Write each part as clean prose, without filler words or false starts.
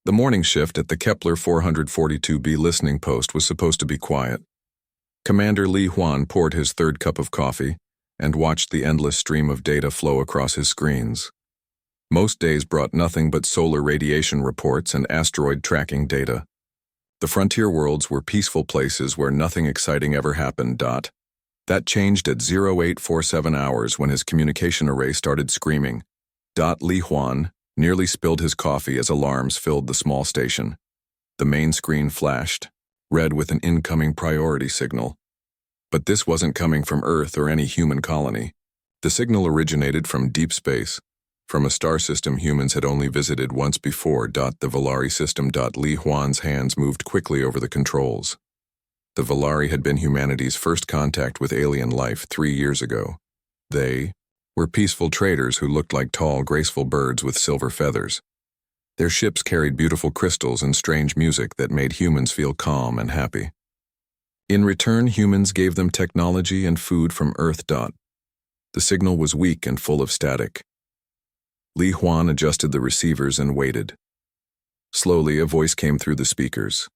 The morning shift at the Kepler 442b listening post was supposed to be quiet. Commander Li Huan poured his third cup of coffee and watched the endless stream of data flow across his screens. Most days brought nothing but solar radiation reports and asteroid tracking data. The frontier worlds were peaceful places where nothing exciting ever happened. That changed at 0847 hours when his communication array started screaming. Li Huan nearly spilled his coffee as alarms filled the small station. The main screen flashed, red with an incoming priority signal. But this wasn't coming from Earth or any human colony. The signal originated from deep space, from a star system humans had only visited once before. The Valari system. Li Huan's hands moved quickly over the controls. The Valari had been humanity's first contact with alien life 3 years ago. They were peaceful traders who looked like tall, graceful birds with silver feathers. Their ships carried beautiful crystals and strange music that made humans feel calm and happy. In return, humans gave them technology and food from Earth. The signal was weak and full of static. Li Huan adjusted the receivers and waited. Slowly, a voice came through the speakers.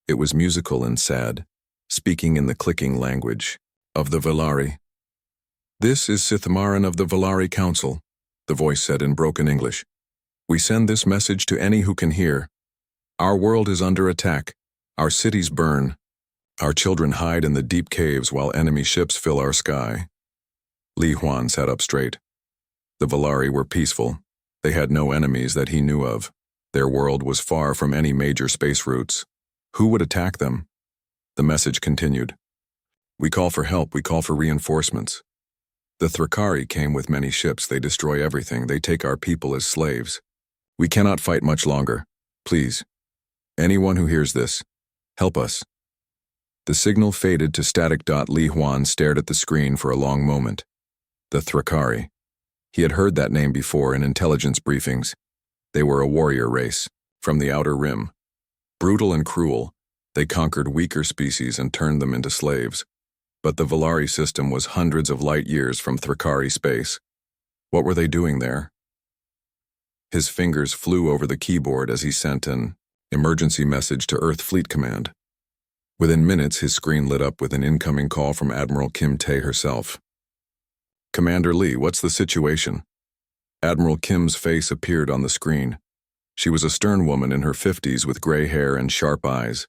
It was musical and sad, speaking in the clicking language of the Valari. "This is Sithmaran of the Valari Council," the voice said in broken English. "We send this message to any who can hear. Our world is under attack. Our cities burn. Our children hide in the deep caves while enemy ships fill our sky." Li Huan sat up straight. The Valari were peaceful. They had no enemies that he knew of. Their world was far from any major space routes. Who would attack them? The message continued. "We call for help. We call for reinforcements. The Thrakari came with many ships. They destroy everything. They take our people as slaves. We cannot fight much longer. Please, anyone who hears this, help us." The signal faded to static. Li Huan stared at the screen for a long moment. The Thrakari. He had heard that name before in intelligence briefings. They were a warrior race, from the outer rim. Brutal and cruel, they conquered weaker species and turned them into slaves. But the Valari system was hundreds of light years from Thrakari space. What were they doing there? His fingers flew over the keyboard as he sent an emergency message to Earth Fleet Command. Within minutes, his screen lit up with an incoming call from Admiral Kim Tae herself. "Commander Lee, what's the situation?" Admiral Kim's face appeared on the screen. She was a stern woman in her 50s with gray hair and sharp eyes.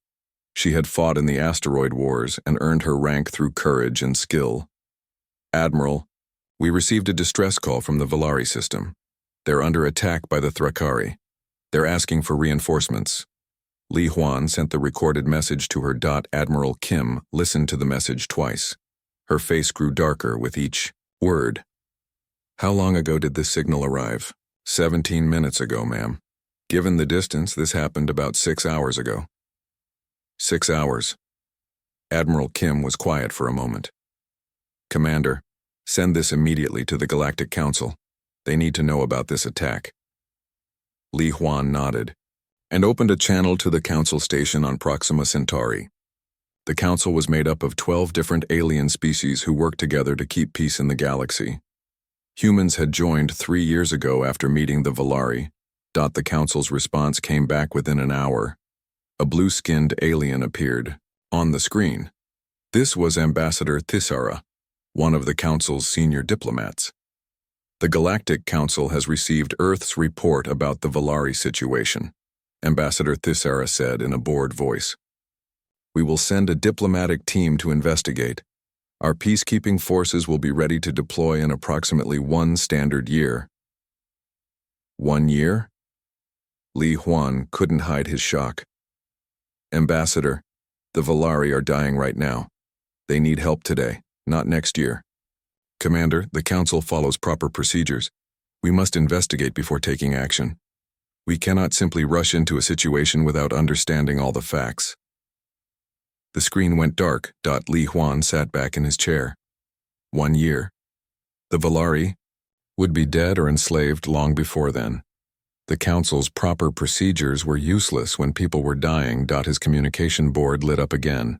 She had fought in the asteroid wars and earned her rank through courage and skill. "Admiral, we received a distress call from the Valari system. They're under attack by the Thrakari. They're asking for reinforcements." Li Huan sent the recorded message to her. Admiral Kim listened to the message twice. Her face grew darker with each word. "How long ago did this signal arrive?" 17 minutes ago, ma'am. "Given the distance, this happened about 6 hours ago." 6 hours. Admiral Kim was quiet for a moment. "Commander, send this immediately to the Galactic Council. They need to know about this attack." Li Huan nodded and opened a channel to the Council station on Proxima Centauri. The Council was made up of 12 different alien species who worked together to keep peace in the galaxy. Humans had joined 3 years ago after meeting the Valari. The Council's response came back within an hour. A blue-skinned alien appeared on the screen. This was Ambassador Thisara, one of the Council's senior diplomats. "The Galactic Council has received Earth's report about the Valari situation," Ambassador Thisara said in a bored voice. "We will send a diplomatic team to investigate. Our peacekeeping forces will be ready to deploy in approximately 1 standard year." 1 year? Li Huan couldn't hide his shock. "Ambassador, the Valari are dying right now. They need help today, not next year." "Commander, the Council follows proper procedures. We must investigate before taking action. We cannot simply rush into a situation without understanding all the facts." The screen went dark. Li Huan sat back in his chair. 1 year. The Valari would be dead or enslaved long before then. The Council's proper procedures were useless when people were dying. His communication board lit up again.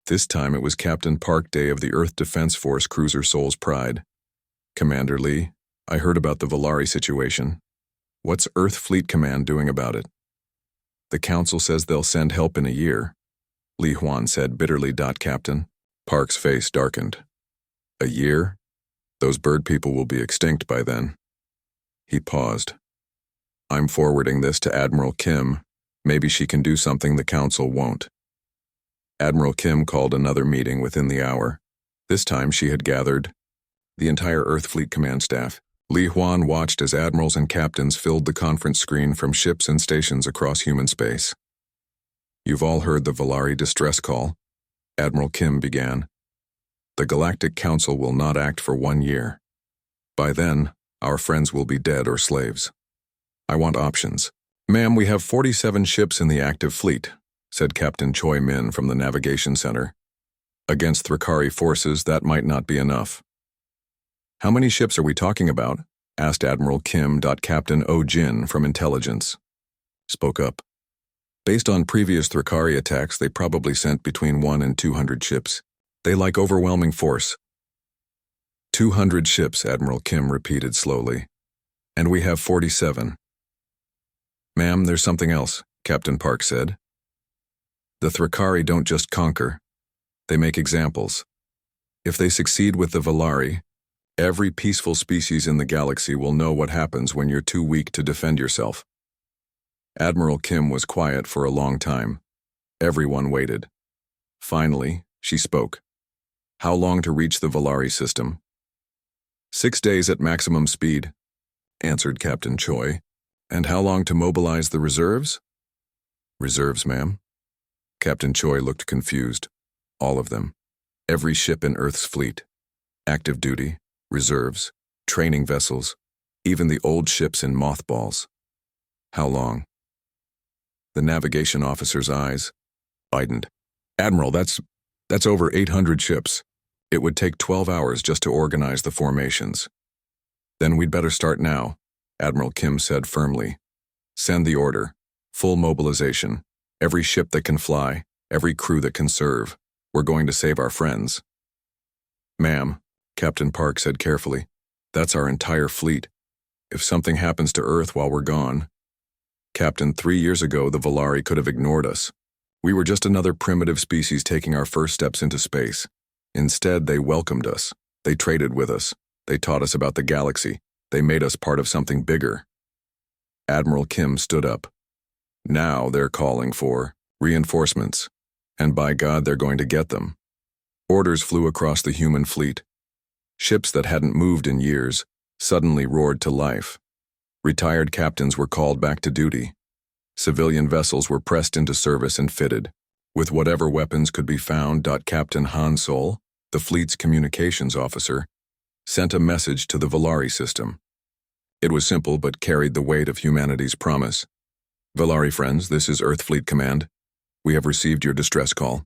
This time it was Captain Park Day of the Earth Defense Force cruiser Soul's Pride. "Commander Lee, I heard about the Valari situation. What's Earth Fleet Command doing about it?" The council says they'll send help in a year, Li Huan said bitterly. Captain Park's face darkened. A year? Those bird people will be extinct by then. He paused. I'm forwarding this to Admiral Kim. Maybe she can do something the council won't. Admiral Kim called another meeting within the hour. This time she had gathered the entire Earth Fleet command staff. Li Huan watched as admirals and captains filled the conference screen from ships and stations across human space. You've all heard the Valari distress call, Admiral Kim began. The Galactic Council will not act for 1 year. By then, our friends will be dead or slaves. I want options. Ma'am, we have 47 ships in the active fleet, said Captain Choi Min from the Navigation Center. Against Thrakari forces, that might not be enough. How many ships are we talking about? Asked Admiral Kim. Captain Oh Jin from Intelligence spoke up. Based on previous Thrakari attacks, they probably sent between 100 and 200 ships. They like overwhelming force. 200 ships, Admiral Kim repeated slowly. And we have 47. Ma'am, there's something else, Captain Park said. The Thrakari don't just conquer. They make examples. If they succeed with the Valari, every peaceful species in the galaxy will know what happens when you're too weak to defend yourself. Admiral Kim was quiet for a long time. Everyone waited. Finally, she spoke. How long to reach the Valari system? 6 days at maximum speed, answered Captain Choi. And how long to mobilize the reserves? Reserves, ma'am. Captain Choi looked confused. All of them. Every ship in Earth's fleet. Active duty, reserves, training vessels, even the old ships in mothballs. How long? The navigation officer's eyes widened. Admiral, that's over 800 ships. It would take 12 hours just to organize the formations. Then we'd better start now, Admiral Kim said firmly. Send the order. Full mobilization. Every ship that can fly, every crew that can serve. We're going to save our friends. Ma'am, Captain Park said carefully, that's our entire fleet. If something happens to Earth while we're gone. Captain, 3 years ago the Valari could have ignored us. We were just another primitive species taking our first steps into space. Instead, they welcomed us. They traded with us. They taught us about the galaxy. They made us part of something bigger. Admiral Kim stood up. Now they're calling for reinforcements. And by God, they're going to get them. Orders flew across the human fleet. Ships that hadn't moved in years suddenly roared to life. Retired captains were called back to duty. Civilian vessels were pressed into service and fitted, with whatever weapons could be found. Captain Han Sol, the fleet's communications officer, sent a message to the Valari system. It was simple but carried the weight of humanity's promise. Valari friends, this is Earth Fleet Command. We have received your distress call.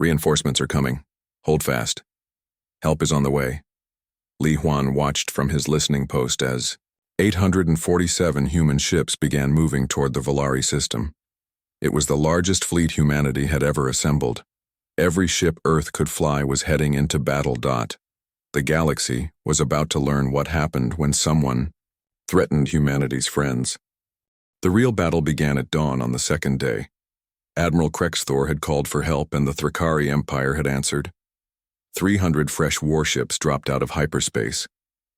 Reinforcements are coming. Hold fast. Help is on the way. Li Huan watched from his listening post as 847 human ships began moving toward the Valari system. It was the largest fleet humanity had ever assembled. Every ship Earth could fly was heading into battle. The galaxy was about to learn what happened when someone threatened humanity's friends. The real battle began at dawn on the second day. Admiral Krexthor had called for help and the Thrakari Empire had answered. 300 fresh warships dropped out of hyperspace,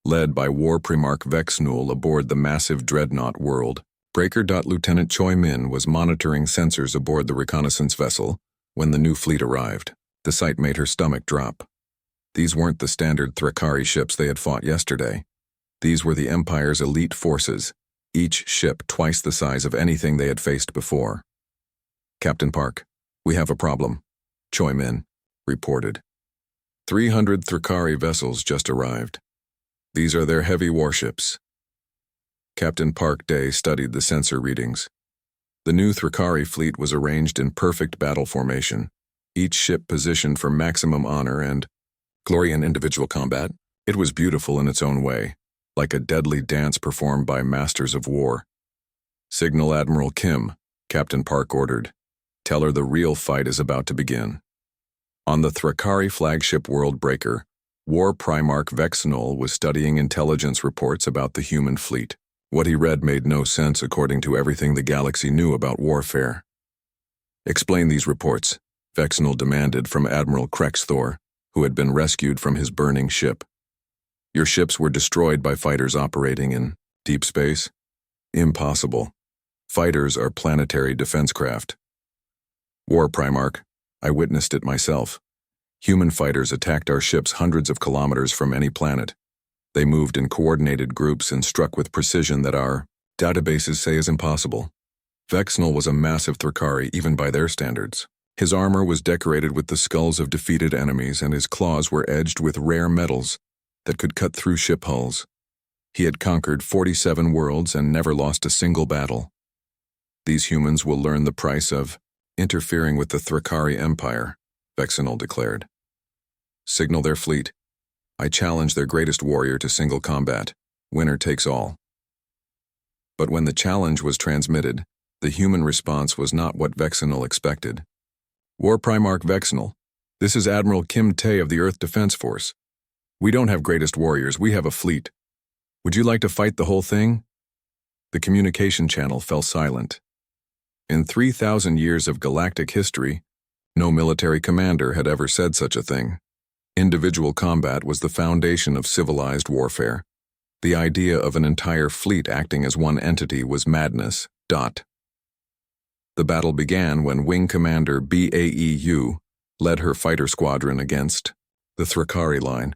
led by War Primarch Vexnul aboard the massive dreadnought World Breaker. Lieutenant Choi Min was monitoring sensors aboard the reconnaissance vessel when the new fleet arrived. The sight made her stomach drop. These weren't the standard Thrakari ships they had fought yesterday. These were the Empire's elite forces, each ship twice the size of anything they had faced before. Captain Park, we have a problem, Choi Min reported. 300 Thrakari vessels just arrived. These are their heavy warships. Captain Park Day studied the sensor readings. The new Thrakari fleet was arranged in perfect battle formation, each ship positioned for maximum honor and glory in individual combat. It was beautiful in its own way, like a deadly dance performed by masters of war. Signal Admiral Kim, Captain Park ordered. Tell her the real fight is about to begin. On the Thrakari flagship World Breaker, War Primarch Vexnul was studying intelligence reports about the human fleet. What he read made no sense according to everything the galaxy knew about warfare. "Explain these reports," Vexenal demanded from Admiral Krexthor, who had been rescued from his burning ship. "Your ships were destroyed by fighters operating in deep space? Impossible. Fighters are planetary defense craft." "War, Primarch. I witnessed it myself. Human fighters attacked our ships hundreds of kilometers from any planet. They moved in coordinated groups and struck with precision that our databases say is impossible." Vexenal was a massive Thrakari even by their standards. His armor was decorated with the skulls of defeated enemies, and his claws were edged with rare metals that could cut through ship hulls. He had conquered 47 worlds and never lost a single battle. "These humans will learn the price of interfering with the Thrakari Empire," Vexenal declared. "Signal their fleet. I challenge their greatest warrior to single combat. Winner takes all." But when the challenge was transmitted, the human response was not what Vexenal expected. "War Primarch Vexenal, this is Admiral Kim Tae of the Earth Defense Force. We don't have greatest warriors, we have a fleet. Would you like to fight the whole thing?" The communication channel fell silent. In 3,000 years of galactic history, no military commander had ever said such a thing. Individual combat was the foundation of civilized warfare. The idea of an entire fleet acting as one entity was madness. The battle began when Wing Commander BAEU led her fighter squadron against the Thrakari line.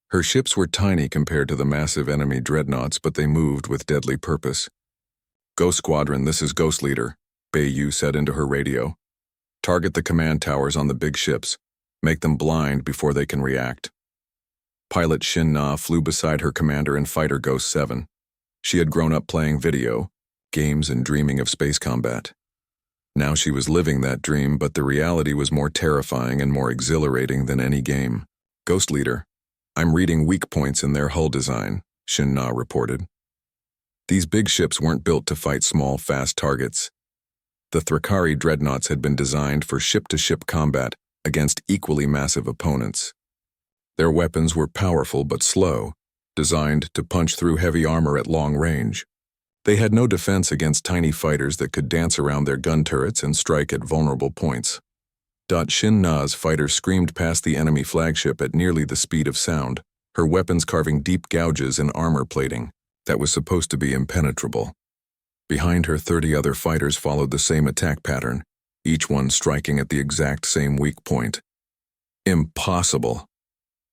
Her ships were tiny compared to the massive enemy dreadnoughts, but they moved with deadly purpose. "Ghost Squadron, this is Ghost Leader," BAEU said into her radio. "Target the command towers on the big ships. Make them blind before they can react." Pilot Shin Na flew beside her commander in Fighter Ghost 7. She had grown up playing video games and dreaming of space combat. Now she was living that dream, but the reality was more terrifying and more exhilarating than any game. "Ghost Leader, I'm reading weak points in their hull design," Shin Na reported. These big ships weren't built to fight small, fast targets. The Thrakari dreadnoughts had been designed for ship-to-ship combat against equally massive opponents. Their weapons were powerful but slow, designed to punch through heavy armor at long range. They had no defense against tiny fighters that could dance around their gun turrets and strike at vulnerable points. Shin Na's fighter screamed past the enemy flagship at nearly the speed of sound, her weapons carving deep gouges in armor plating that was supposed to be impenetrable. Behind her, 30 other fighters followed the same attack pattern, each one striking at the exact same weak point. "Impossible!"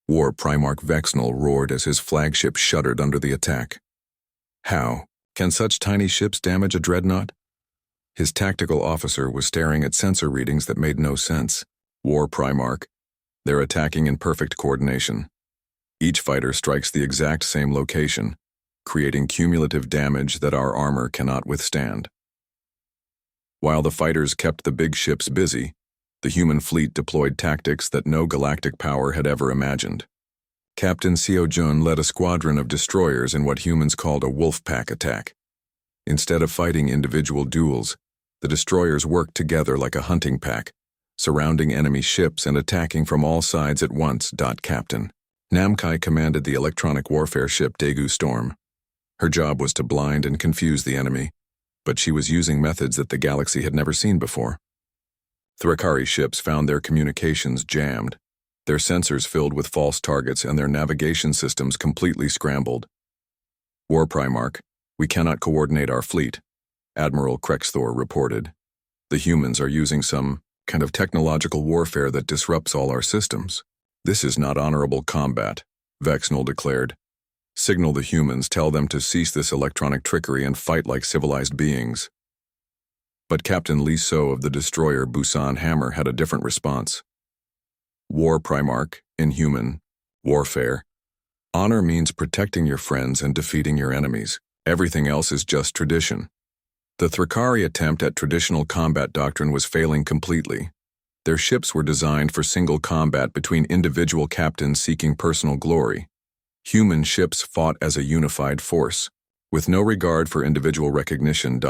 War Primarch Vexenal roared as his flagship shuddered under the attack. "How? Can such tiny ships damage a dreadnought?" His tactical officer was staring at sensor readings that made no sense. "War Primarch, they're attacking in perfect coordination. Each fighter strikes the exact same location, creating cumulative damage that our armor cannot withstand." While the fighters kept the big ships busy, the human fleet deployed tactics that no galactic power had ever imagined. Captain Seo Jun led a squadron of destroyers in what humans called a wolf pack attack. Instead of fighting individual duels, the destroyers worked together like a hunting pack, surrounding enemy ships and attacking from all sides at once. Captain Namkai commanded the electronic warfare ship Daegu Storm. Her job was to blind and confuse the enemy, but she was using methods that the galaxy had never seen before. Thrakari ships found their communications jammed, their sensors filled with false targets, and their navigation systems completely scrambled. "War Primarch, we cannot coordinate our fleet," Admiral Krexthor reported. "The humans are using some kind of technological warfare that disrupts all our systems." "This is not honorable combat," Vexenal declared. "Signal the humans, tell them to cease this electronic trickery and fight like civilized beings." But Captain Lee So of the destroyer Busan Hammer had a different response. "War Primarch, inhuman, warfare. Honor means protecting your friends and defeating your enemies. Everything else is just tradition." The Thrakari attempt at traditional combat doctrine was failing completely. Their ships were designed for single combat between individual captains seeking personal glory. Human ships fought as a unified force, with no regard for individual recognition.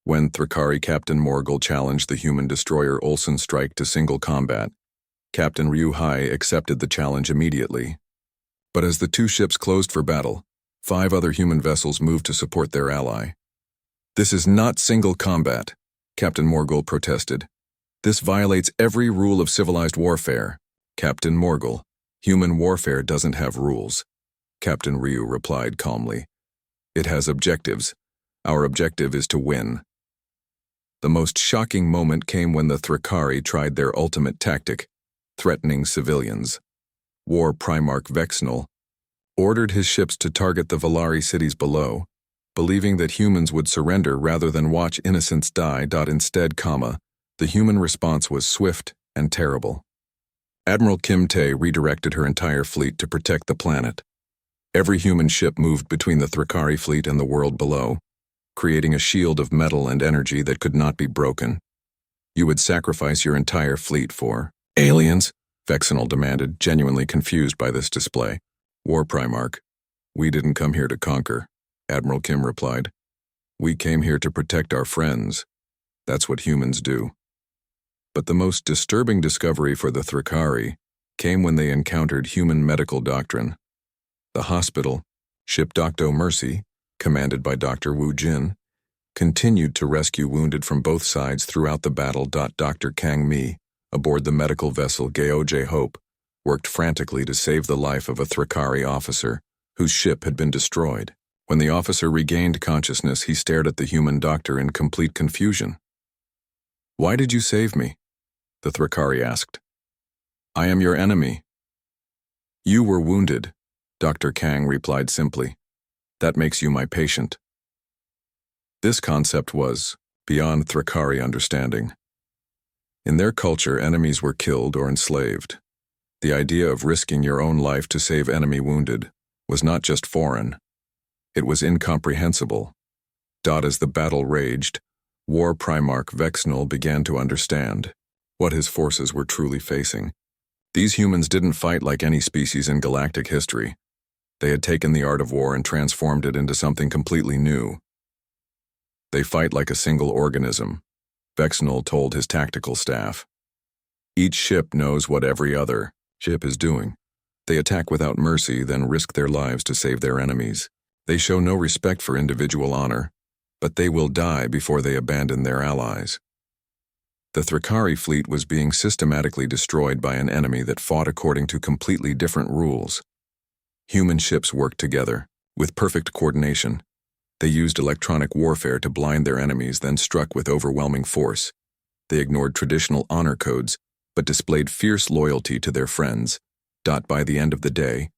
When Thrakari Captain Morgul challenged the human destroyer Olsen Strike to single combat, Captain Ryu Hai accepted the challenge immediately. But as the two ships closed for battle, 5 other human vessels moved to support their ally. "This is not single combat," Captain Morgul protested. "This violates every rule of civilized warfare." "Captain Morgul, human warfare doesn't have rules," Captain Ryu replied calmly. "It has objectives. Our objective is to win." The most shocking moment came when the Thrakari tried their ultimate tactic, threatening civilians. War Primarch Vexnal ordered his ships to target the Valari cities below, believing that humans would surrender rather than watch innocents die. Instead, the human response was swift and terrible. Admiral Kim Tae redirected her entire fleet to protect the planet. Every human ship moved between the Thrakari fleet and the world below, creating a shield of metal and energy that could not be broken. "You would sacrifice your entire fleet for aliens?" Vexnal demanded, genuinely confused by this display. "War Primarch, we didn't come here to conquer," Admiral Kim replied. "We came here to protect our friends. That's what humans do." But the most disturbing discovery for the Thrakari came when they encountered human medical doctrine. The hospital, Ship Docto Mercy, commanded by Dr. Wu Jin, continued to rescue wounded from both sides throughout the battle. Dr. Kang Mi, aboard the medical vessel Geoje Hope, worked frantically to save the life of a Thrakari officer whose ship had been destroyed. When the officer regained consciousness, he stared at the human doctor in complete confusion. "Why did you save me?" the Thrakari asked. "I am your enemy." "You were wounded," Dr. Kang replied simply. "That makes you my patient." This concept was beyond Thrakari understanding. In their culture, enemies were killed or enslaved. The idea of risking your own life to save enemy wounded was not just foreign. It was incomprehensible. As the battle raged, War Primarch Vexnal began to understand what his forces were truly facing. These humans didn't fight like any species in galactic history. They had taken the art of war and transformed it into something completely new. "They fight like a single organism," Vexnal told his tactical staff. "Each ship knows what every other ship is doing. They attack without mercy, then risk their lives to save their enemies. They show no respect for individual honor, but they will die before they abandon their allies." The Thrakari fleet was being systematically destroyed by an enemy that fought according to completely different rules. Human ships worked together, with perfect coordination. They used electronic warfare to blind their enemies, then struck with overwhelming force. They ignored traditional honor codes, but displayed fierce loyalty to their friends. By the end of the day,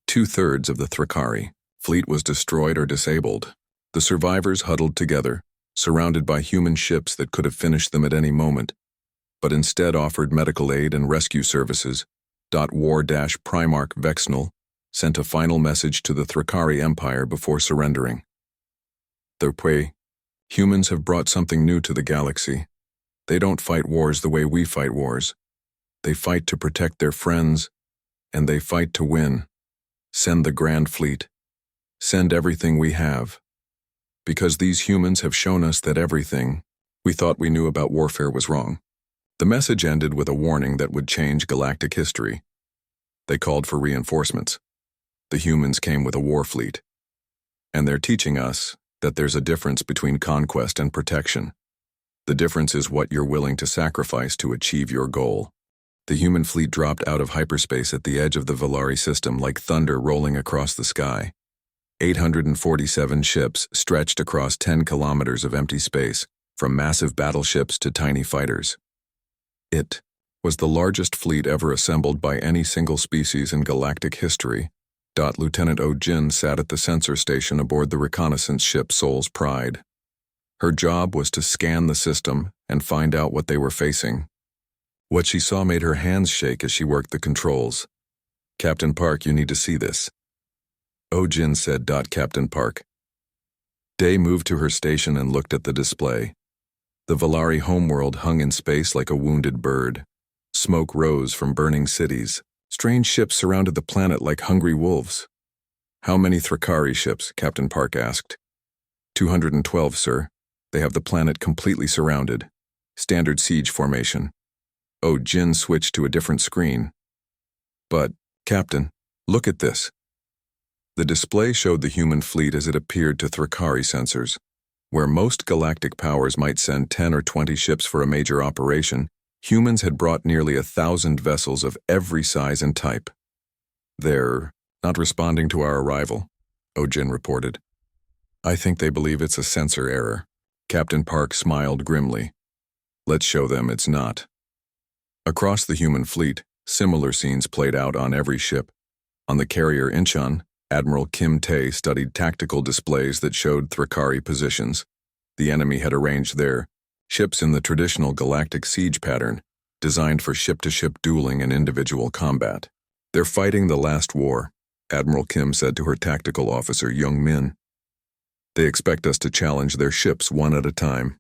2/3 of the Thrakari fleet was destroyed or disabled. The survivors huddled together, surrounded by human ships that could have finished them at any moment, but instead offered medical aid and rescue services. War-Primarch Vexnal sent a final message to the Thrakari Empire before surrendering. Humans have brought something new to the galaxy. They don't fight wars the way we fight wars. They fight to protect their friends, and they fight to win. Send the Grand Fleet. Send everything we have. Because these humans have shown us that everything we thought we knew about warfare was wrong." The message ended with a warning that would change galactic history. They called for reinforcements. The humans came with a war fleet. And they're teaching us that there's a difference between conquest and protection. The difference is what you're willing to sacrifice to achieve your goal. The human fleet dropped out of hyperspace at the edge of the Valari system like thunder rolling across the sky. 847 ships stretched across 10 kilometers of empty space, from massive battleships to tiny fighters. It was the largest fleet ever assembled by any single species in galactic history. Lieutenant Oh Jin sat at the sensor station aboard the reconnaissance ship Soul's Pride. Her job was to scan the system and find out what they were facing. What she saw made her hands shake as she worked the controls. "Captain Park, you need to see this." Oh Jin said. Captain Park. Day moved to her station and looked at the display. The Valari homeworld hung in space like a wounded bird. Smoke rose from burning cities. Strange ships surrounded the planet like hungry wolves. "How many Thrakari ships?" Captain Park asked. 212, sir. They have the planet completely surrounded. Standard siege formation." Oh Jin switched to a different screen. "But, Captain, look at this." The display showed the human fleet as it appeared to Thrakari sensors. Where most galactic powers might send 10 or 20 ships for a major operation, humans had brought nearly 1,000 vessels of every size and type. "They're not responding to our arrival," Ojin reported. "I think they believe it's a sensor error." Captain Park smiled grimly. "Let's show them it's not." Across the human fleet, similar scenes played out on every ship. On the carrier Incheon, Admiral Kim Tae studied tactical displays that showed Thrakari positions. The enemy had arranged their ships in the traditional galactic siege pattern, designed for ship-to-ship dueling and individual combat. "They're fighting the last war," Admiral Kim said to her tactical officer Young Min. "They expect us to challenge their ships one at a time."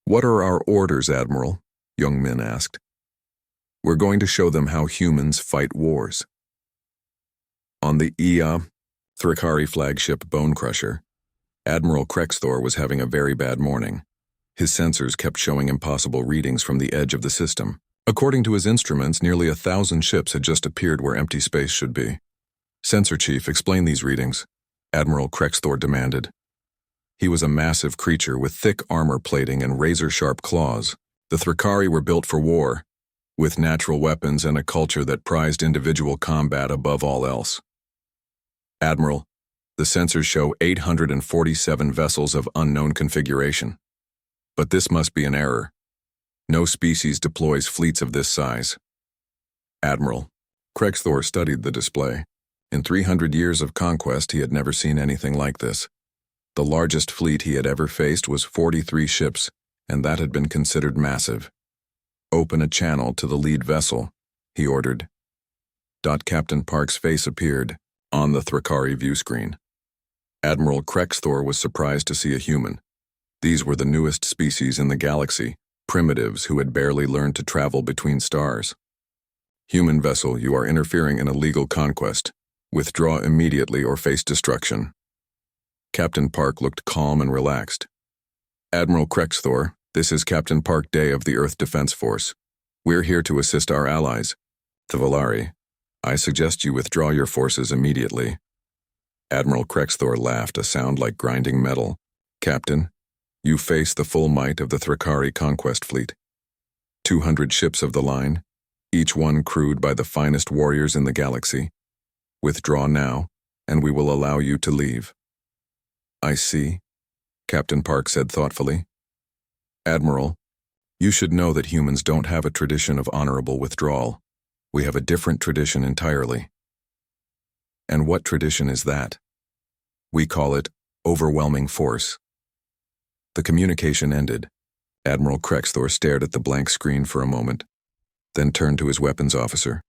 "What are our orders, Admiral?" Young Min asked. "We're going to show them how humans fight wars." On the Thrakari flagship Bonecrusher, Admiral Krexthor was having a very bad morning. His sensors kept showing impossible readings from the edge of the system. According to his instruments, nearly 1,000 ships had just appeared where empty space should be. "Sensor Chief, explain these readings," Admiral Krexthor demanded. He was a massive creature with thick armor plating and razor-sharp claws. The Thrakari were built for war, with natural weapons and a culture that prized individual combat above all else. "Admiral, the sensors show 847 vessels of unknown configuration. But this must be an error. No species deploys fleets of this size." "Admiral," Krexthor studied the display. In 300 years of conquest, he had never seen anything like this. The largest fleet he had ever faced was 43 ships, and that had been considered massive. "Open a channel to the lead vessel," he ordered. Captain Park's face appeared on the Thrakari view screen. Admiral Krexthor was surprised to see a human. These were the newest species in the galaxy, primitives who had barely learned to travel between stars. "Human vessel, you are interfering in a legal conquest. Withdraw immediately or face destruction." Captain Park looked calm and relaxed. "Admiral Krexthor, this is Captain Park Day of the Earth Defense Force. We're here to assist our allies, the Valari. I suggest you withdraw your forces immediately." Admiral Krexthor laughed, a sound like grinding metal. "Captain, you face the full might of the Thrakari conquest fleet. 200 ships of the line, each one crewed by the finest warriors in the galaxy. Withdraw now, and we will allow you to leave." "I see," Captain Park said thoughtfully. "Admiral, you should know that humans don't have a tradition of honorable withdrawal. We have a different tradition entirely." "And what tradition is that?" "We call it overwhelming force." The communication ended. Admiral Krexthor stared at the blank screen for a moment, then turned to his weapons officer.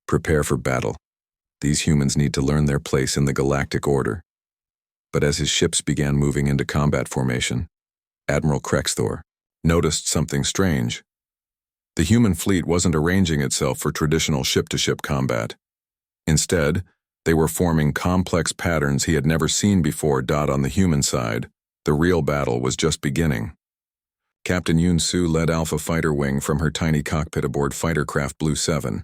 "Prepare for battle. These humans need to learn their place in the galactic order." But as his ships began moving into combat formation, Admiral Krexthor noticed something strange. The human fleet wasn't arranging itself for traditional ship-to-ship combat. Instead, they were forming complex patterns he had never seen before. On the human side, the real battle was just beginning. Captain Yoon Soo led Alpha Fighter Wing from her tiny cockpit aboard fighter craft Blue 7.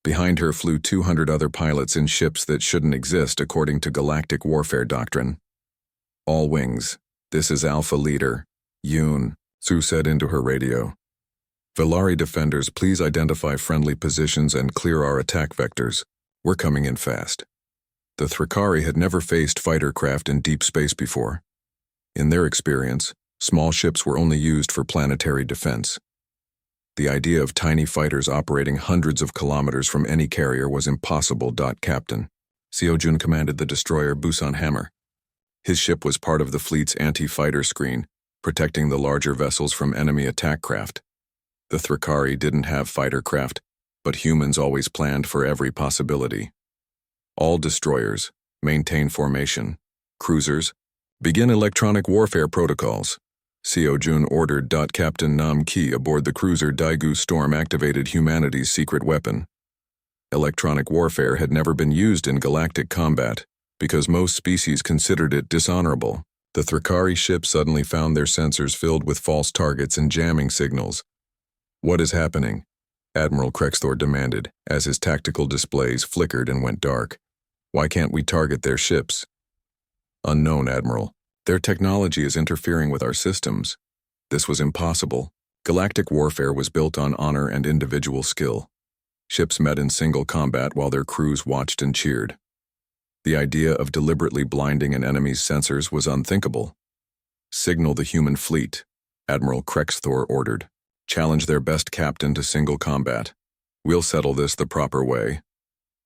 Behind her flew 200 other pilots in ships that shouldn't exist according to galactic warfare doctrine. "All wings, this is Alpha Leader, Yoon," Soo said into her radio. "Valari defenders, please identify friendly positions and clear our attack vectors. We're coming in fast." The Thrakari had never faced fighter craft in deep space before. In their experience, small ships were only used for planetary defense. The idea of tiny fighters operating hundreds of kilometers from any carrier was impossible. Captain Seojun commanded the destroyer Busan Hammer. His ship was part of the fleet's anti-fighter screen, protecting the larger vessels from enemy attack craft. The Thrakari didn't have fighter craft, but humans always planned for every possibility. "All destroyers, maintain formation. Cruisers, begin electronic warfare protocols." Seojun ordered. Captain Nam Ki aboard the cruiser Daegu Storm activated humanity's secret weapon. Electronic warfare had never been used in galactic combat, because most species considered it dishonorable. The Thrakari ship suddenly found their sensors filled with false targets and jamming signals. "What is happening?" Admiral Krexthor demanded, as his tactical displays flickered and went dark. Why can't we target their ships? Unknown, Admiral. Their technology is interfering with our systems. This was impossible. Galactic warfare was built on honor and individual skill. Ships met in single combat while their crews watched and cheered. The idea of deliberately blinding an enemy's sensors was unthinkable. Signal the human fleet, Admiral Krexthor ordered. Challenge their best captain to single combat. We'll settle this the proper way.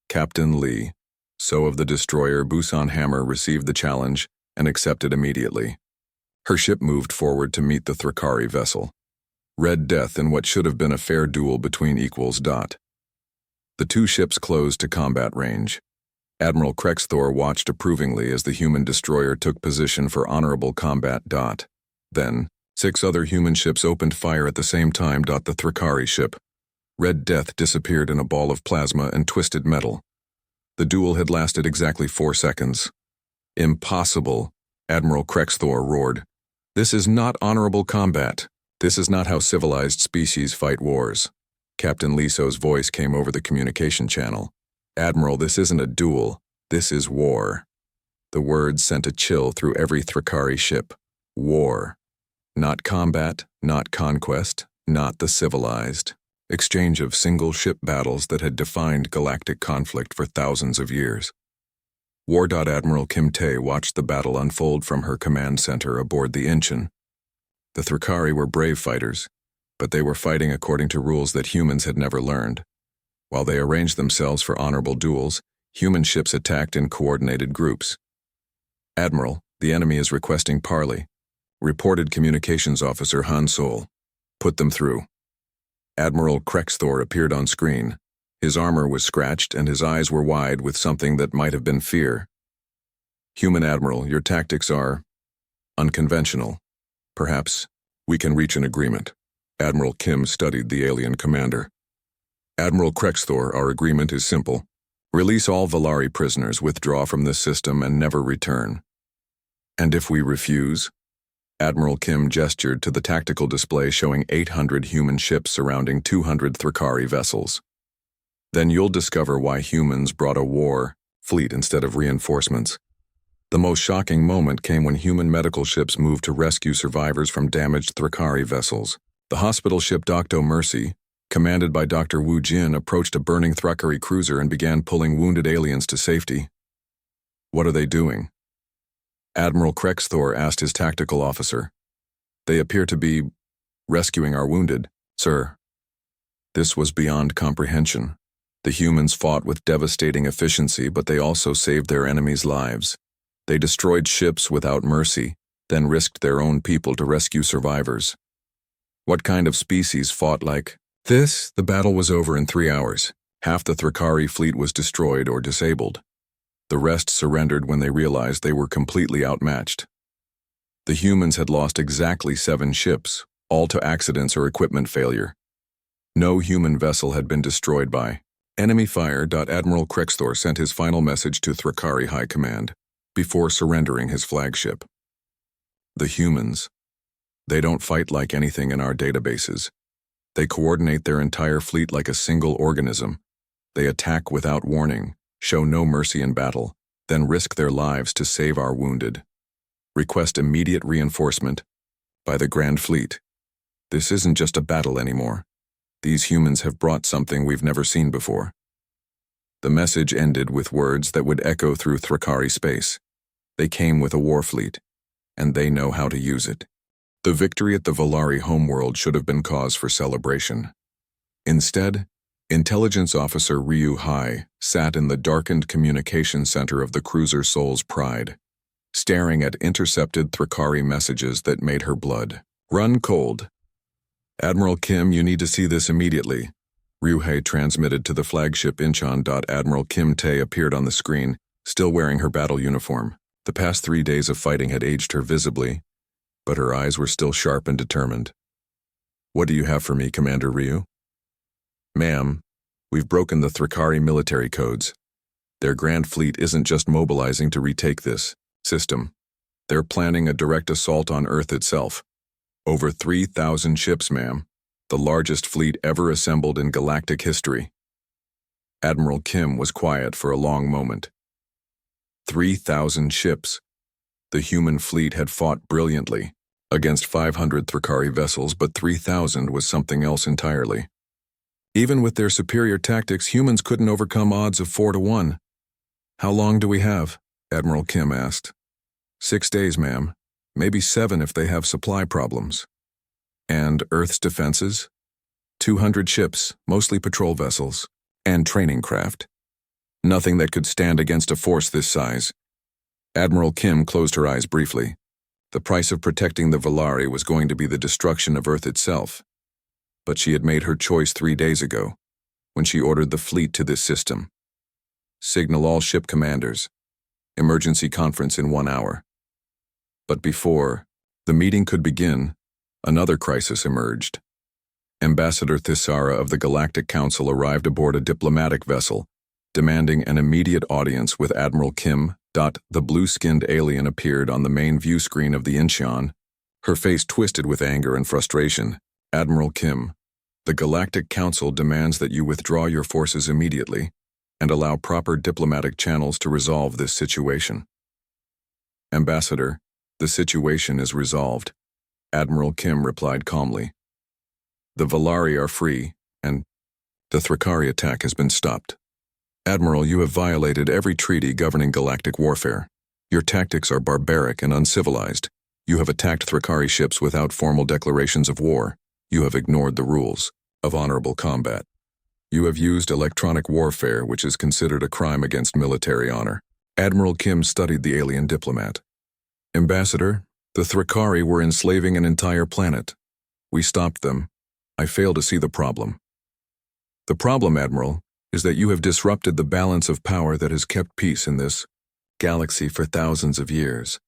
Captain Lee, so of the destroyer Busan Hammer, received the challenge and accepted immediately. Her ship moved forward to meet the Thrakari vessel. Red Death in what should have been a fair duel between equals. The two ships closed to combat range. Admiral Krexthor watched approvingly as the human destroyer took position for honorable combat. Then, 6 other human ships opened fire at the same time. The Thrakari ship. Red Death disappeared in a ball of plasma and twisted metal. The duel had lasted exactly 4 seconds. Impossible, Admiral Krexthor roared. This is not honorable combat. This is not how civilized species fight wars. Captain Liso's voice came over the communication channel. Admiral, this isn't a duel. This is war. The words sent a chill through every Thrakari ship. War. Not combat, not conquest, not the civilized. Exchange of single-ship battles that had defined galactic conflict for thousands of years. War. Admiral Kim Tae watched the battle unfold from her command center aboard the Incheon. The Thrakari were brave fighters, but they were fighting according to rules that humans had never learned. While they arranged themselves for honorable duels, human ships attacked in coordinated groups. Admiral, the enemy is requesting parley, reported Communications Officer Han Sol. Put them through. Admiral Krexthor appeared on screen. His armor was scratched and his eyes were wide with something that might have been fear. Human Admiral, your tactics are unconventional. Perhaps we can reach an agreement. Admiral Kim studied the alien commander. Admiral Krexthor, our agreement is simple. Release all Valari prisoners, withdraw from this system, and never return. And if we refuse? Admiral Kim gestured to the tactical display showing 800 human ships surrounding 200 Thrakari vessels. Then you'll discover why humans brought a war fleet instead of reinforcements. The most shocking moment came when human medical ships moved to rescue survivors from damaged Thrakari vessels. The hospital ship Dr. Mercy, commanded by Dr. Wu Jin, approached a burning Thrakari cruiser and began pulling wounded aliens to safety. What are they doing? Admiral Krexthor asked his tactical officer. They appear to be rescuing our wounded, sir. This was beyond comprehension. The humans fought with devastating efficiency, but they also saved their enemies' lives. They destroyed ships without mercy, then risked their own people to rescue survivors. What kind of species fought like this? The battle was over in 3 hours. Half the Thrakari fleet was destroyed or disabled. The rest surrendered when they realized they were completely outmatched. The humans had lost exactly 7 ships, all to accidents or equipment failure. No human vessel had been destroyed by enemy fire. Admiral Krexthor sent his final message to Thrakari High Command before surrendering his flagship. The humans. They don't fight like anything in our databases. They coordinate their entire fleet like a single organism. They attack without warning, show no mercy in battle, then risk their lives to save our wounded. Request immediate reinforcement by the Grand Fleet. This isn't just a battle anymore. These humans have brought something we've never seen before. The message ended with words that would echo through Thrakari space. They came with a war fleet, and they know how to use it. The victory at the Valari homeworld should have been cause for celebration. Instead, Intelligence Officer Ryu Hai sat in the darkened communication center of the cruiser Soul's Pride, staring at intercepted Thrakari messages that made her blood run cold. Admiral Kim, you need to see this immediately. Ryu Hai transmitted to the flagship Incheon. Admiral Kim Tae appeared on the screen, still wearing her battle uniform. The past 3 days of fighting had aged her visibly, but her eyes were still sharp and determined. What do you have for me, Commander Ryu? Ma'am, we've broken the Thrakari military codes. Their Grand Fleet isn't just mobilizing to retake this system. They're planning a direct assault on Earth itself. Over 3,000 ships, ma'am. The largest fleet ever assembled in galactic history. Admiral Kim was quiet for a long moment. 3,000 ships. The human fleet had fought brilliantly against 500 Thrakari vessels, but 3,000 was something else entirely. Even with their superior tactics, humans couldn't overcome odds of 4-1. "How long do we have?" Admiral Kim asked. 6 days, ma'am. Maybe 7 if they have supply problems. "And Earth's defenses?" 200 ships, mostly patrol vessels, and training craft. Nothing that could stand against a force this size. Admiral Kim closed her eyes briefly. The price of protecting the Valari was going to be the destruction of Earth itself. But she had made her choice 3 days ago, when she ordered the fleet to this system. "Signal all ship commanders. Emergency conference in 1 hour." But before the meeting could begin, another crisis emerged. Ambassador Thisara of the Galactic Council arrived aboard a diplomatic vessel, demanding an immediate audience with Admiral Kim. The blue-skinned alien appeared on the main view screen of the Incheon, her face twisted with anger and frustration. "Admiral Kim, the Galactic Council demands that you withdraw your forces immediately and allow proper diplomatic channels to resolve this situation." "Ambassador, the situation is resolved," Admiral Kim replied calmly. "The Valari are free, and the Thrakari attack has been stopped. Admiral, you have violated every treaty governing galactic warfare. Your tactics are barbaric and uncivilized. You have attacked Thrakari ships without formal declarations of war. You have ignored the rules of honorable combat. You have used electronic warfare, which is considered a crime against military honor." Admiral Kim studied the alien diplomat. "Ambassador, the Thrakari were enslaving an entire planet. We stopped them. I fail to see the problem." "The problem, Admiral, is that you have disrupted the balance of power that has kept peace in this galaxy for thousands of years.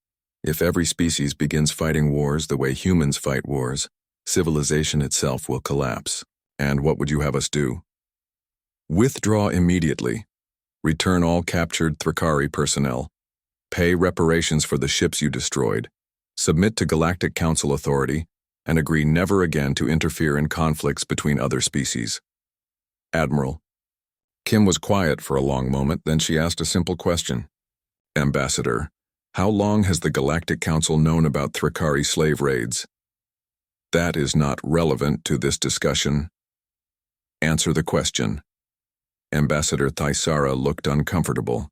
If every species begins fighting wars the way humans fight wars, civilization itself will collapse. And what would you have us do?" "Withdraw immediately. Return all captured Thrakari personnel. Pay reparations for the ships you destroyed. Submit to Galactic Council authority, and agree never again to interfere in conflicts between other species." "Admiral." Kim was quiet for a long moment, then she asked a simple question. "Ambassador, how long has the Galactic Council known about Thrakari slave raids?" "That is not relevant to this discussion." "Answer the question." Ambassador Thisara looked uncomfortable.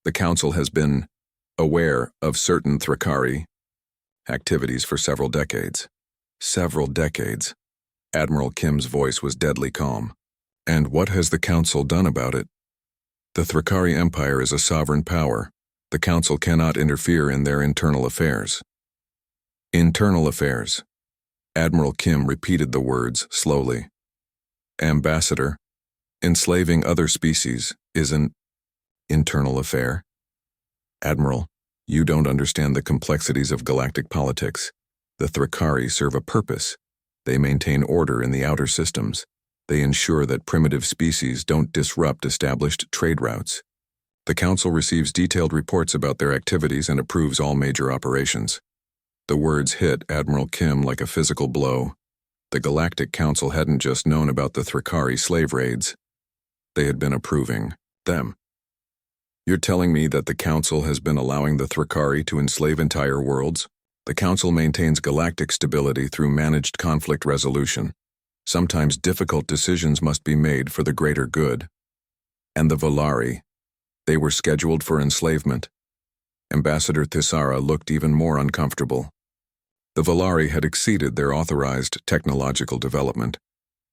"The Council has been aware of certain Thrakari activities for several decades." "Several decades." Admiral Kim's voice was deadly calm. "And what has the Council done about it?" "The Thrakari Empire is a sovereign power. The Council cannot interfere in their internal affairs." "Internal affairs." Admiral Kim repeated the words slowly. "Ambassador, enslaving other species is an internal affair." "Admiral, you don't understand the complexities of galactic politics. The Thrakari serve a purpose. They maintain order in the outer systems. They ensure that primitive species don't disrupt established trade routes. The Council receives detailed reports about their activities and approves all major operations." The words hit Admiral Kim like a physical blow. The Galactic Council hadn't just known about the Thrakari slave raids. They had been approving them. "You're telling me that the Council has been allowing the Thrakari to enslave entire worlds?" "The Council maintains galactic stability through managed conflict resolution. Sometimes difficult decisions must be made for the greater good." "And the Valari, they were scheduled for enslavement." Ambassador Thisara looked even more uncomfortable. The Valari had exceeded their authorized technological development.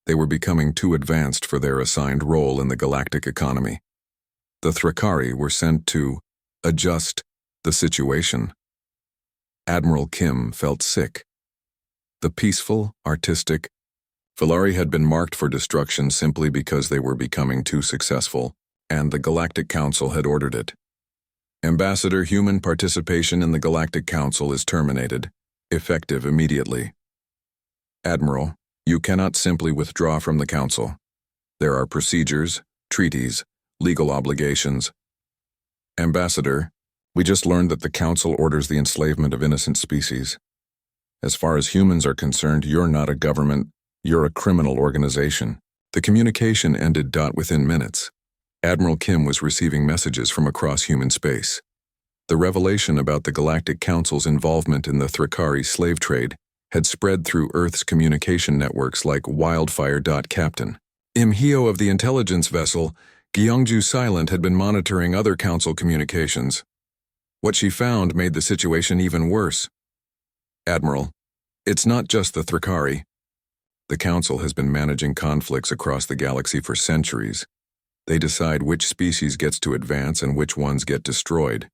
They were becoming too advanced for their assigned role in the galactic economy. The Thrakari were sent to adjust the situation. Admiral Kim felt sick. The peaceful, artistic Valari had been marked for destruction simply because they were becoming too successful, and the Galactic Council had ordered it. "Ambassador, human participation in the Galactic Council is terminated, effective immediately." "Admiral, you cannot simply withdraw from the Council. There are procedures, treaties, legal obligations." "Ambassador, we just learned that the Council orders the enslavement of innocent species. As far as humans are concerned, you're not a government, you're a criminal organization." The communication ended within minutes. Admiral Kim was receiving messages from across human space. The revelation about the Galactic Council's involvement in the Thrakari slave trade had spread through Earth's communication networks like wildfire. Captain Im-hyo of the intelligence vessel Gyeongju Silent had been monitoring other council communications. What she found made the situation even worse. Admiral, it's not just the Thrakari. The Council has been managing conflicts across the galaxy for centuries. They decide which species gets to advance and which ones get destroyed.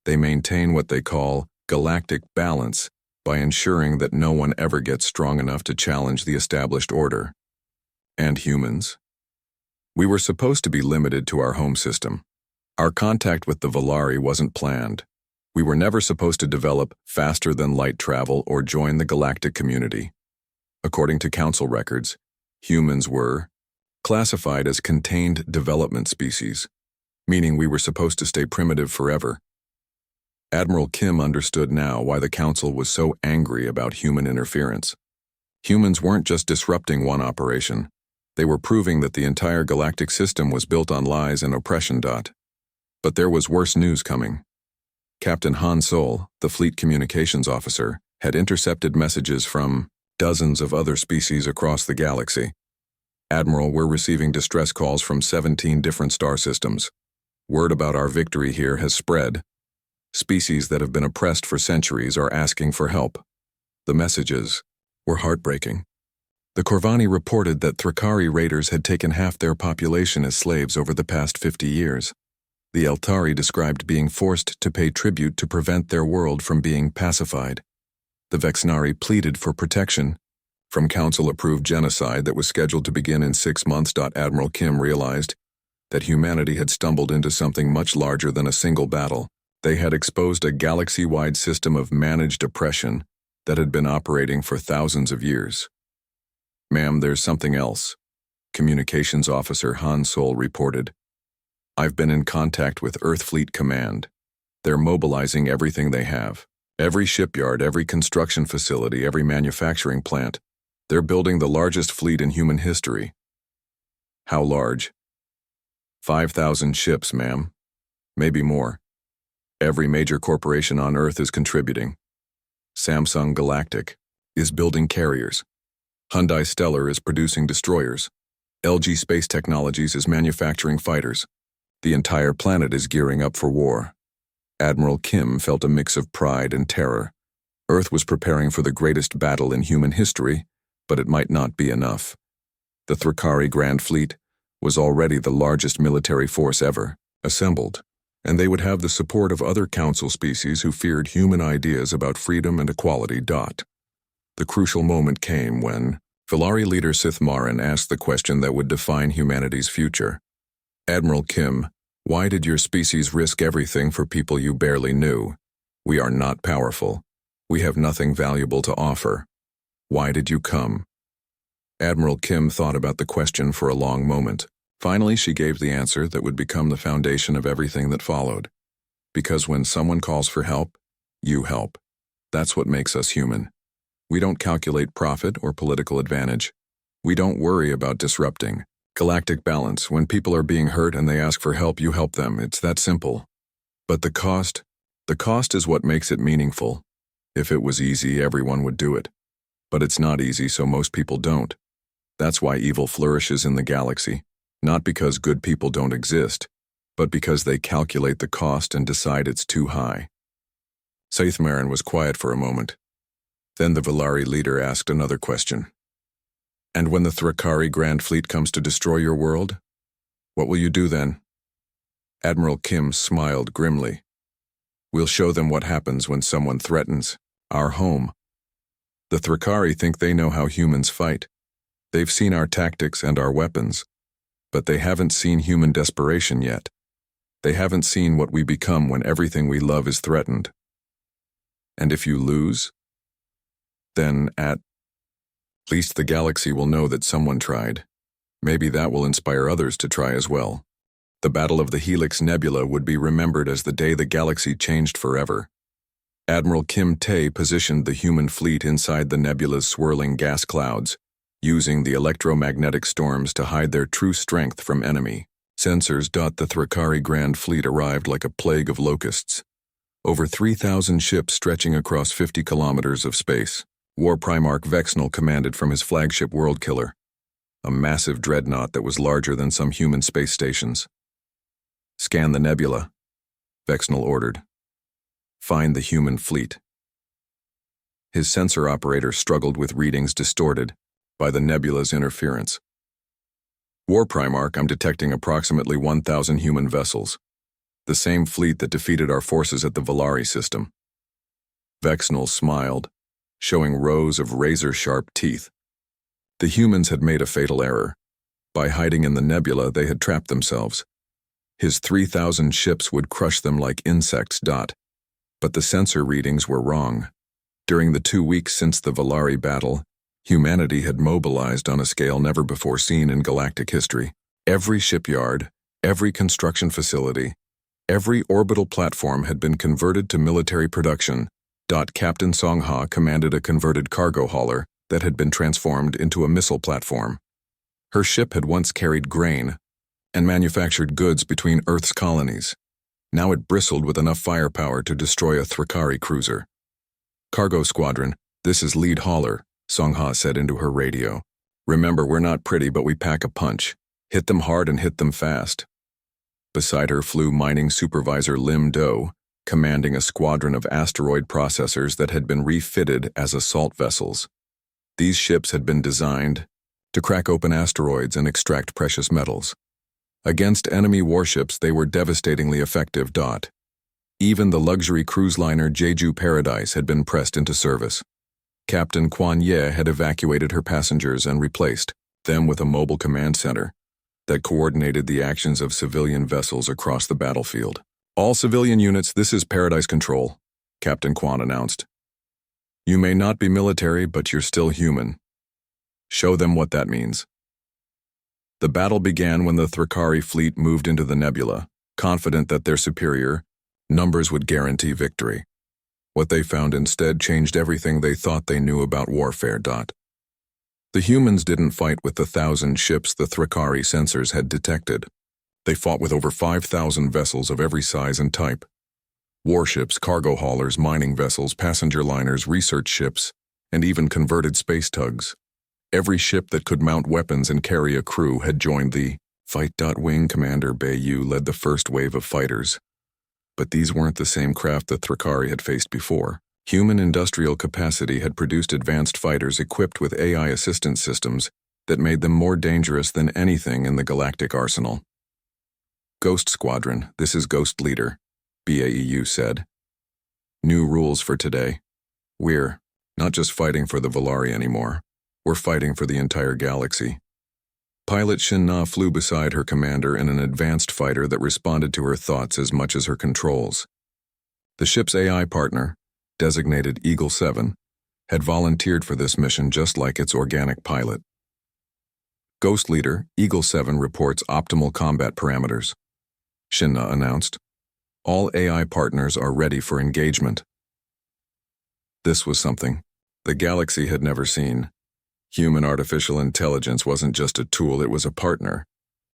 They maintain what they call galactic balance by ensuring that no one ever gets strong enough to challenge the established order. And humans? We were supposed to be limited to our home system. Our contact with the Valari wasn't planned. We were never supposed to develop faster-than-light travel or join the galactic community. According to Council records, humans were classified as contained development species, meaning we were supposed to stay primitive forever. Admiral Kim understood now why the Council was so angry about human interference. Humans weren't just disrupting one operation. They were proving that the entire galactic system was built on lies and oppression. But there was worse news coming. Captain Han Sol, the fleet communications officer, had intercepted messages from dozens of other species across the galaxy. Admiral, we're receiving distress calls from 17 different star systems. Word about our victory here has spread. Species that have been oppressed for centuries are asking for help. The messages were heartbreaking. The Corvani reported that Thrakari raiders had taken half their population as slaves over the past 50 years. The Eltari described being forced to pay tribute to prevent their world from being pacified. The Vexnari pleaded for protection from Council-approved genocide that was scheduled to begin in 6 months. Admiral Kim realized that humanity had stumbled into something much larger than a single battle. They had exposed a galaxy-wide system of managed oppression that had been operating for thousands of years. Ma'am, there's something else, Communications Officer Han Sol reported. I've been in contact with Earth Fleet Command. They're mobilizing everything they have. Every shipyard, every construction facility, every manufacturing plant. They're building the largest fleet in human history. How large? 5,000 ships, ma'am. Maybe more. Every major corporation on Earth is contributing. Samsung Galactic is building carriers. Hyundai Stellar is producing destroyers. LG Space Technologies is manufacturing fighters. The entire planet is gearing up for war. Admiral Kim felt a mix of pride and terror. Earth was preparing for the greatest battle in human history, but it might not be enough. The Thrakari Grand Fleet was already the largest military force ever assembled, and they would have the support of other council species who feared human ideas about freedom and equality. The crucial moment came when Valari leader Sith Marin asked the question that would define humanity's future. Admiral Kim, why did your species risk everything for people you barely knew? We are not powerful. We have nothing valuable to offer. Why did you come? Admiral Kim thought about the question for a long moment. Finally, she gave the answer that would become the foundation of everything that followed. Because when someone calls for help, you help. That's what makes us human. We don't calculate profit or political advantage. We don't worry about disrupting galactic balance. When people are being hurt and they ask for help, you help them. It's that simple. But the cost is what makes it meaningful. If it was easy, everyone would do it. But it's not easy, so most people don't. That's why evil flourishes in the galaxy. Not because good people don't exist, but because they calculate the cost and decide it's too high. Sith Marin was quiet for a moment. Then the Valari leader asked another question. And when the Thrakari Grand Fleet comes to destroy your world, what will you do then? Admiral Kim smiled grimly. We'll show them what happens when someone threatens our home. The Thrakari think they know how humans fight. They've seen our tactics and our weapons, but they haven't seen human desperation yet. They haven't seen what we become when everything we love is threatened. And if you lose, then at least the galaxy will know that someone tried. Maybe that will inspire others to try as well. The Battle of the Helix Nebula would be remembered as the day the galaxy changed forever. Admiral Kim Tae positioned the human fleet inside the nebula's swirling gas clouds, using the electromagnetic storms to hide their true strength from enemy. Sensors. The Thrakari Grand Fleet arrived like a plague of locusts. Over 3,000 ships stretching across 50 kilometers of space. War Primarch Vexnal commanded from his flagship World Killer, a massive dreadnought that was larger than some human space stations. Scan the nebula, Vexnal ordered. Find the human fleet. His sensor operator struggled with readings distorted by the nebula's interference. War Primarch, I'm detecting approximately 1,000 human vessels, the same fleet that defeated our forces at the Valari system. Vexnal smiled, showing rows of razor-sharp teeth. The humans had made a fatal error. By hiding in the nebula, they had trapped themselves. His 3,000 ships would crush them like insects. But the sensor readings were wrong. During the 2 weeks since the Valari battle, humanity had mobilized on a scale never before seen in galactic history. Every shipyard, every construction facility, every orbital platform had been converted to military production. Captain Songha commanded a converted cargo hauler that had been transformed into a missile platform. Her ship had once carried grain and manufactured goods between Earth's colonies. Now it bristled with enough firepower to destroy a Thrakari cruiser. Cargo Squadron, this is lead hauler, Songha said into her radio. Remember, we're not pretty, but we pack a punch. Hit them hard and hit them fast. Beside her flew mining supervisor Lim Do, commanding a squadron of asteroid processors that had been refitted as assault vessels. These ships had been designed to crack open asteroids and extract precious metals. Against enemy warships, they were devastatingly effective. Even the luxury cruise liner Jeju Paradise had been pressed into service. Captain Quan Ye had evacuated her passengers and replaced them with a mobile command center that coordinated the actions of civilian vessels across the battlefield. All civilian units, this is Paradise Control, Captain Quan announced. You may not be military, but you're still human. Show them what that means. The battle began when the Thrakari fleet moved into the nebula, confident that their superior numbers would guarantee victory. What they found instead changed everything they thought they knew about warfare. The humans didn't fight with the 1,000 ships the Thrakari sensors had detected. They fought with over 5,000 vessels of every size and type. Warships, cargo haulers, mining vessels, passenger liners, research ships, and even converted space tugs. Every ship that could mount weapons and carry a crew had joined the fight. Wing Commander Bayu led the first wave of fighters. But these weren't the same craft the Thrakari had faced before. Human industrial capacity had produced advanced fighters equipped with AI assistance systems that made them more dangerous than anything in the galactic arsenal. Ghost Squadron, this is Ghost Leader, BAEU said. New rules for today. We're not just fighting for the Valari anymore. We're fighting for the entire galaxy. Pilot Shin Na flew beside her commander in an advanced fighter that responded to her thoughts as much as her controls. The ship's AI partner, designated Eagle 7, had volunteered for this mission just like its organic pilot. Ghost Leader, Eagle 7 reports optimal combat parameters. Shin Na announced. All AI partners are ready for engagement. This was something the galaxy had never seen. Human artificial intelligence wasn't just a tool, it was a partner.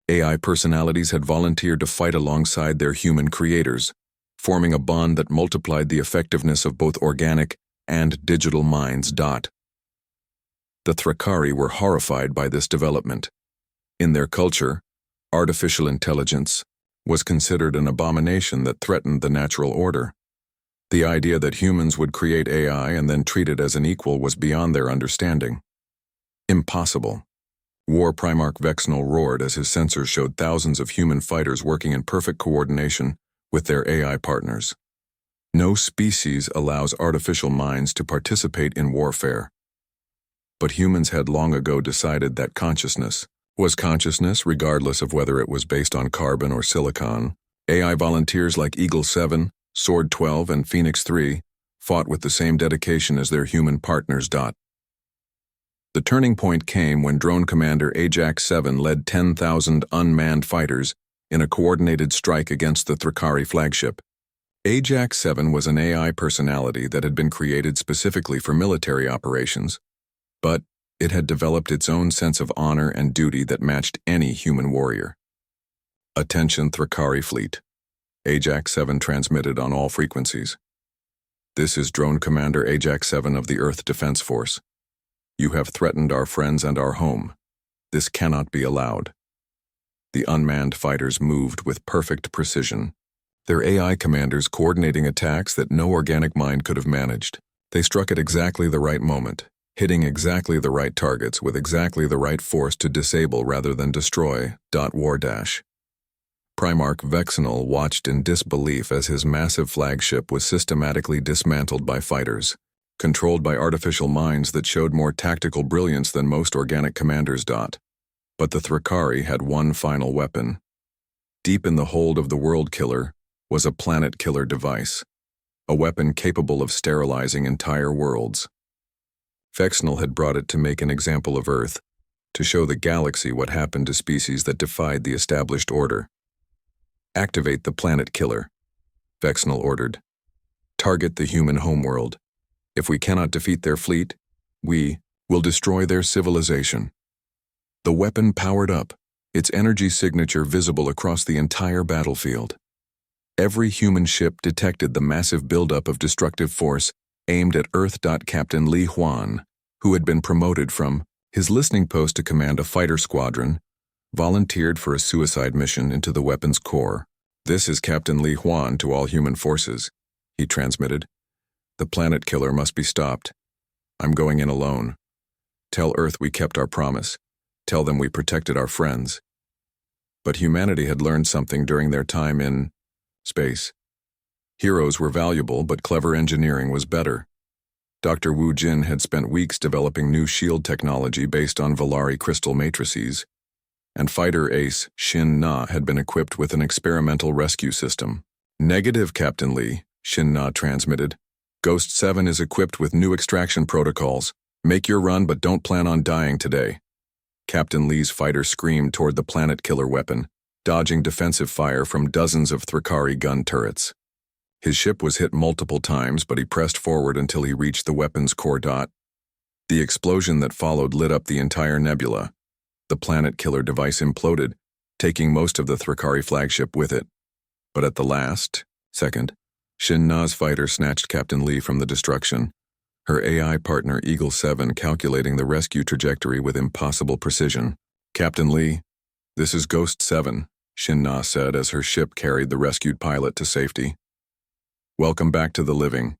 AI personalities had volunteered to fight alongside their human creators, forming a bond that multiplied the effectiveness of both organic and digital minds. The Thrakari were horrified by this development. In their culture, artificial intelligence was considered an abomination that threatened the natural order. The idea that humans would create AI and then treat it as an equal was beyond their understanding. Impossible. War Primarch Vexnal roared as his sensors showed thousands of human fighters working in perfect coordination with their AI partners. No species allows artificial minds to participate in warfare. But humans had long ago decided that consciousness was consciousness regardless of whether it was based on carbon or silicon. AI volunteers like Eagle 7, Sword 12, and Phoenix 3 fought with the same dedication as their human partners. The turning point came when Drone Commander Ajax 7 led 10,000 unmanned fighters in a coordinated strike against the Thrakari flagship. Ajax 7 was an AI personality that had been created specifically for military operations, but it had developed its own sense of honor and duty that matched any human warrior. Attention Thrakari Fleet. Ajax-7 transmitted on all frequencies. This is Drone Commander Ajax-7 of the Earth Defense Force. You have threatened our friends and our home. This cannot be allowed. The unmanned fighters moved with perfect precision, their AI commanders coordinating attacks that no organic mind could have managed. They struck at exactly the right moment, hitting exactly the right targets with exactly the right force to disable rather than destroy. War. Primarch Vexenal watched in disbelief as his massive flagship was systematically dismantled by fighters, controlled by artificial minds that showed more tactical brilliance than most organic commanders. But the Thrakari had one final weapon. Deep in the hold of the World Killer was a Planet Killer device, a weapon capable of sterilizing entire worlds. Vexenal had brought it to make an example of Earth, to show the galaxy what happened to species that defied the established order. Activate the Planet Killer, Vexenal ordered. Target the human homeworld. If we cannot defeat their fleet, we will destroy their civilization. The weapon powered up, its energy signature visible across the entire battlefield. Every human ship detected the massive buildup of destructive force aimed at Earth. Captain Li Huan, who had been promoted from his listening post to command a fighter squadron, volunteered for a suicide mission into the weapon's core. This is Captain Li Huan to all human forces, he transmitted. The Planet Killer must be stopped. I'm going in alone. Tell Earth we kept our promise. Tell them we protected our friends. But humanity had learned something during their time in space. Heroes were valuable, but clever engineering was better. Dr. Wu Jin had spent weeks developing new shield technology based on Valari crystal matrices, and fighter ace Shin Na had been equipped with an experimental rescue system. Negative, Captain Li, Shin Na transmitted. Ghost 7 is equipped with new extraction protocols. Make your run, but don't plan on dying today. Captain Li's fighter screamed toward the Planet Killer weapon, dodging defensive fire from dozens of Thrakari gun turrets. His ship was hit multiple times, but he pressed forward until he reached the weapon's core. The explosion that followed lit up the entire nebula. The Planet Killer device imploded, taking most of the Thrakari flagship with it. But at the last second, Shin Na's fighter snatched Captain Li from the destruction, her AI partner Eagle 7 calculating the rescue trajectory with impossible precision. Captain Li, this is Ghost 7, Shin Na said as her ship carried the rescued pilot to safety. Welcome back to the living.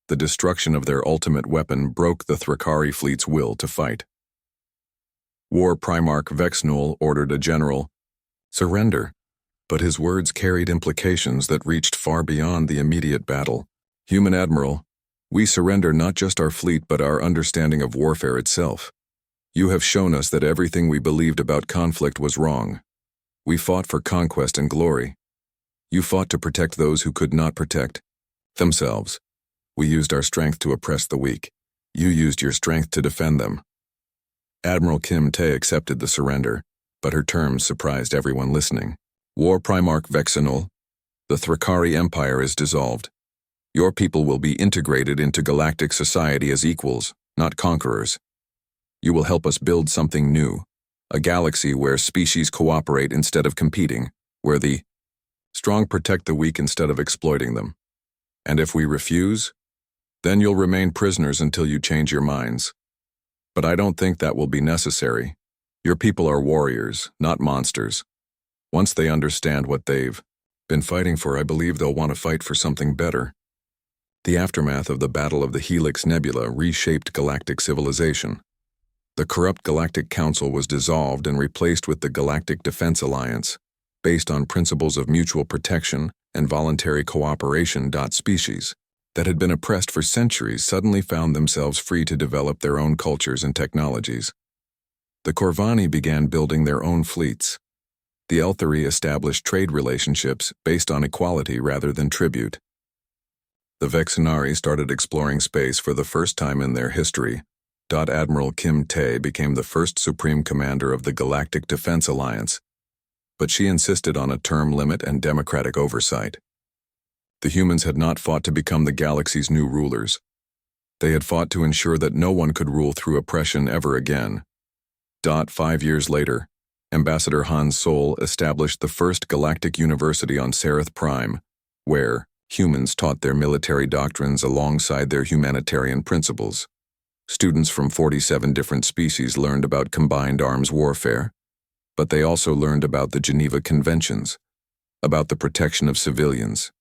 The destruction of their ultimate weapon broke the Thrakari fleet's will to fight. War Primarch Vexenal ordered a general surrender, but his words carried implications that reached far beyond the immediate battle. Human Admiral, we surrender not just our fleet but our understanding of warfare itself. You have shown us that everything we believed about conflict was wrong. We fought for conquest and glory. You fought to protect those who could not protect themselves. We used our strength to oppress the weak. You used your strength to defend them. Admiral Kim Tae accepted the surrender, but her terms surprised everyone listening. War Primarch Vexenal, the Thrakari Empire is dissolved. Your people will be integrated into galactic society as equals, not conquerors. You will help us build something new, a galaxy where species cooperate instead of competing, where the strong protect the weak instead of exploiting them. And if we refuse, then you'll remain prisoners until you change your minds. But I don't think that will be necessary. Your people are warriors, not monsters. Once they understand what they've been fighting for, I believe they'll want to fight for something better. The aftermath of the Battle of the Helix Nebula reshaped galactic civilization. The corrupt Galactic Council was dissolved and replaced with the Galactic Defense Alliance, based on principles of mutual protection and voluntary cooperation. Species that had been oppressed for centuries suddenly found themselves free to develop their own cultures and technologies. The Corvani began building their own fleets. The Elthari established trade relationships based on equality rather than tribute. The Vexenari started exploring space for the first time in their history. Admiral Kim Tae became the first Supreme Commander of the Galactic Defense Alliance, but she insisted on a term limit and democratic oversight. The humans had not fought to become the galaxy's new rulers. They had fought to ensure that no one could rule through oppression ever again. 5 years later, Ambassador Han Sol established the first galactic university on Sereth Prime, where humans taught their military doctrines alongside their humanitarian principles. Students from 47 different species learned about combined arms warfare, but they also learned about the Geneva Conventions, about the protection of civilians,